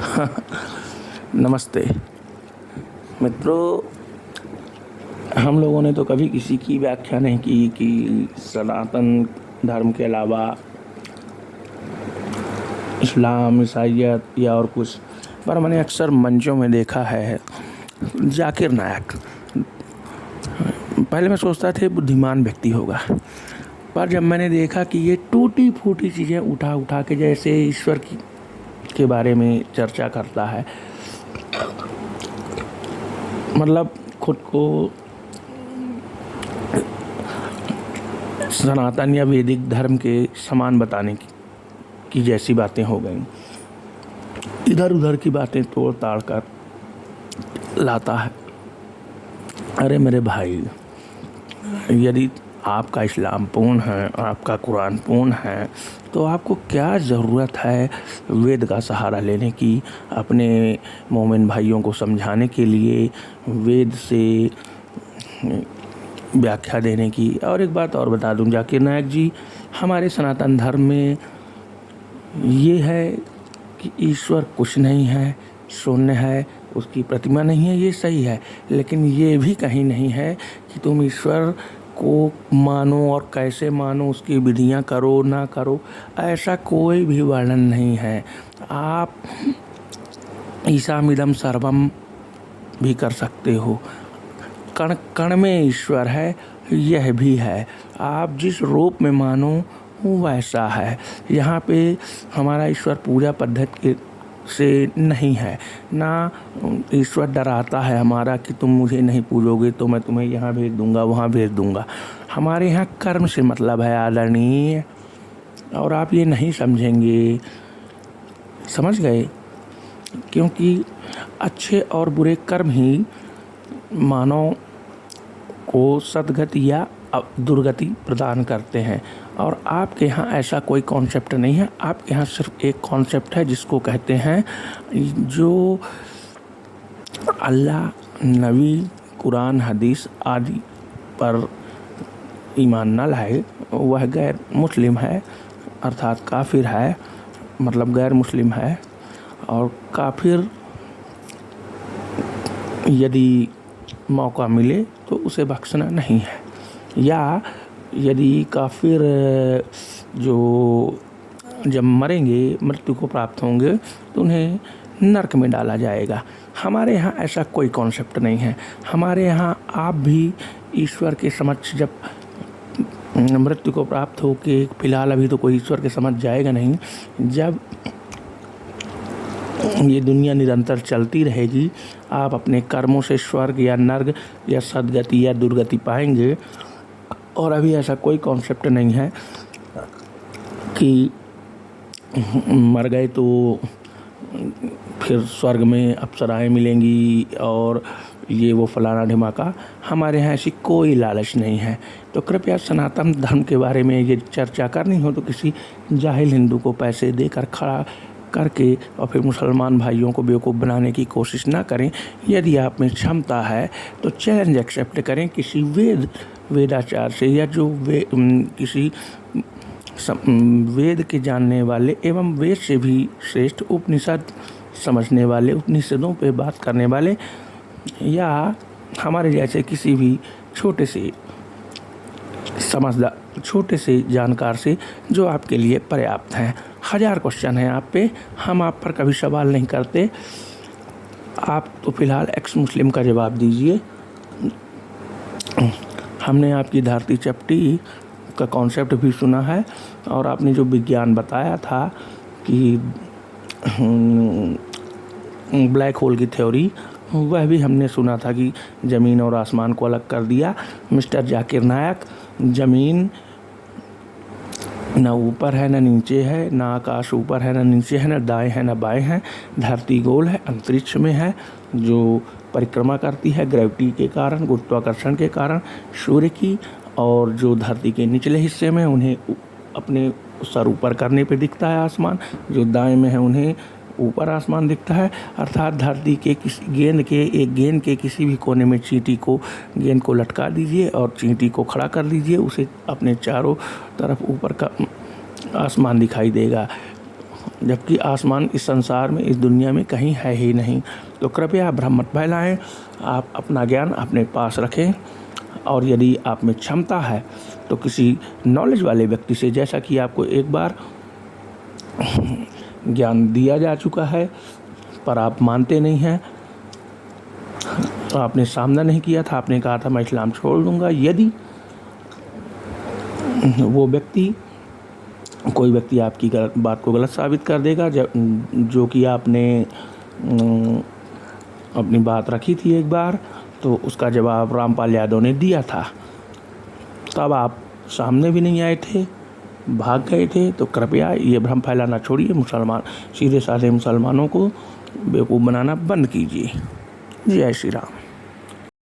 नमस्ते मित्रों। हम लोगों ने तो कभी किसी की व्याख्या नहीं की कि सनातन धर्म के अलावा इस्लाम, ईसाइयत या और कुछ, पर मैंने अक्सर मंचों में देखा है जाकिर नायक। पहले मैं सोचता था बुद्धिमान व्यक्ति होगा, पर जब मैंने देखा कि ये टूटी फूटी चीज़ें उठा उठा के जैसे ईश्वर के बारे में चर्चा करता है, मतलब खुद को सनातन या वैदिक धर्म के समान बताने की जैसी बातें हो गई। इधर उधर की बातें तोड़ ताड़ कर लाता है। अरे मेरे भाई, यदि आपका इस्लाम पूर्ण है, आपका कुरान पूर्ण है, तो आपको क्या ज़रूरत है वेद का सहारा लेने की, अपने मोमिन भाइयों को समझाने के लिए वेद से व्याख्या देने की। और एक बात और बता दूं जाकिर नायक जी, हमारे सनातन धर्म में ये है कि ईश्वर कुछ नहीं है, शून्य है, उसकी प्रतिमा नहीं है, ये सही है। लेकिन ये भी कहीं नहीं है कि तुम ईश्वर को मानो और कैसे मानो, उसकी विधियां करो ना करो, ऐसा कोई भी वर्णन नहीं है। आप ईसामिदं सर्वम भी कर सकते हो, कण कण में ईश्वर है, यह भी है। आप जिस रूप में मानो वैसा है। यहाँ पे हमारा ईश्वर पूजा पद्धति से नहीं है, ना ईश्वर डराता है हमारा कि तुम मुझे नहीं पूजोगे तो मैं तुम्हें यहाँ भेज दूंगा, वहाँ भेज दूंगा। हमारे यहाँ कर्म से मतलब है आदरणीय, और आप ये नहीं समझेंगे, समझ गए? क्योंकि अच्छे और बुरे कर्म ही मानव को सद्गति या दुर्गति प्रदान करते हैं। और आपके यहाँ ऐसा कोई कॉन्सेप्ट नहीं है। आपके यहाँ सिर्फ एक कॉन्सेप्ट है जिसको कहते हैं, जो अल्लाह, नबी, कुरान, हदीस आदि पर ईमान न लाए वह गैर मुस्लिम है, अर्थात काफिर है, मतलब गैर मुस्लिम है। और काफिर यदि मौका मिले तो उसे बख्शना नहीं है, या यदि काफिर जो जब मरेंगे, मृत्यु को प्राप्त होंगे, तो उन्हें नरक में डाला जाएगा। हमारे यहाँ ऐसा कोई कॉन्सेप्ट नहीं है। हमारे यहाँ आप भी ईश्वर के समक्ष जब मृत्यु को प्राप्त होके, फिलहाल अभी तो कोई ईश्वर के समक्ष जाएगा नहीं, जब ये दुनिया निरंतर चलती रहेगी, आप अपने कर्मों से स्वर्ग या नर्क या सद्गति या दुर्गति पाएंगे। और अभी ऐसा कोई कॉन्सेप्ट नहीं है कि मर गए तो फिर स्वर्ग में अप्सराएं मिलेंगी और ये वो फलाना ढिमाका। हमारे यहाँ ऐसी कोई लालच नहीं है। तो कृपया सनातन धर्म के बारे में ये चर्चा करनी हो तो किसी जाहिल हिंदू को पैसे देकर खड़ा करके और फिर मुसलमान भाइयों को बेवकूफ़ बनाने की कोशिश ना करें। यदि आप में क्षमता है तो चैलेंज एक्सेप्ट करें किसी वेदाचार से, या जो किसी वेद के जानने वाले एवं वेद से भी श्रेष्ठ उपनिषद समझने वाले, उपनिषदों पे बात करने वाले, या हमारे जैसे किसी भी छोटे से समझदार, छोटे से जानकार से, जो आपके लिए पर्याप्त हैं। 1000 क्वेश्चन हैं आप पे, हम आप पर कभी सवाल नहीं करते। आप तो फिलहाल एक्स मुस्लिम का जवाब दीजिए। हमने आपकी धरती चपटी का कॉन्सेप्ट भी सुना है, और आपने जो विज्ञान बताया था कि ब्लैक होल की थ्योरी, वह भी हमने सुना था कि ज़मीन और आसमान को अलग कर दिया। मिस्टर जाकिर नायक, ज़मीन ना ऊपर है ना नीचे है, ना आकाश ऊपर है ना नीचे है, ना दाएं है ना बाएं है, धरती गोल है, अंतरिक्ष में है, जो परिक्रमा करती है ग्रेविटी के कारण, गुरुत्वाकर्षण के कारण सूर्य की, और जो धरती के निचले हिस्से में उन्हें अपने सर ऊपर करने पे दिखता है आसमान, जो दाएं में है उन्हें ऊपर आसमान दिखता है। अर्थात धरती के किसी गेंद के किसी भी कोने में गेंद को लटका दीजिए और चींटी को खड़ा कर दीजिए, उसे अपने चारों तरफ ऊपर का आसमान दिखाई देगा। जबकि आसमान इस संसार में, इस दुनिया में कहीं है ही नहीं। तो कृपया भ्रम मत फैलाएं। आप अपना ज्ञान अपने पास रखें, और यदि आप में क्षमता है तो किसी नॉलेज वाले व्यक्ति से, जैसा कि आपको एक बार ज्ञान दिया जा चुका है पर आप मानते नहीं हैं, आपने सामना नहीं किया था, आपने कहा था मैं इस्लाम छोड़ दूंगा। यदि वो व्यक्ति, कोई व्यक्ति आपकी बात को गलत साबित कर देगा, जो कि आपने अपनी बात रखी थी एक बार, तो उसका जवाब रामपाल यादव ने दिया था, तब आप सामने भी नहीं आए थे, भाग गए थे। तो कृपया ये भ्रम फैलाना छोड़िए। मुसलमान, सीधे साधे मुसलमानों को बेवकूफ़ बनाना बंद कीजिए। जय श्री राम।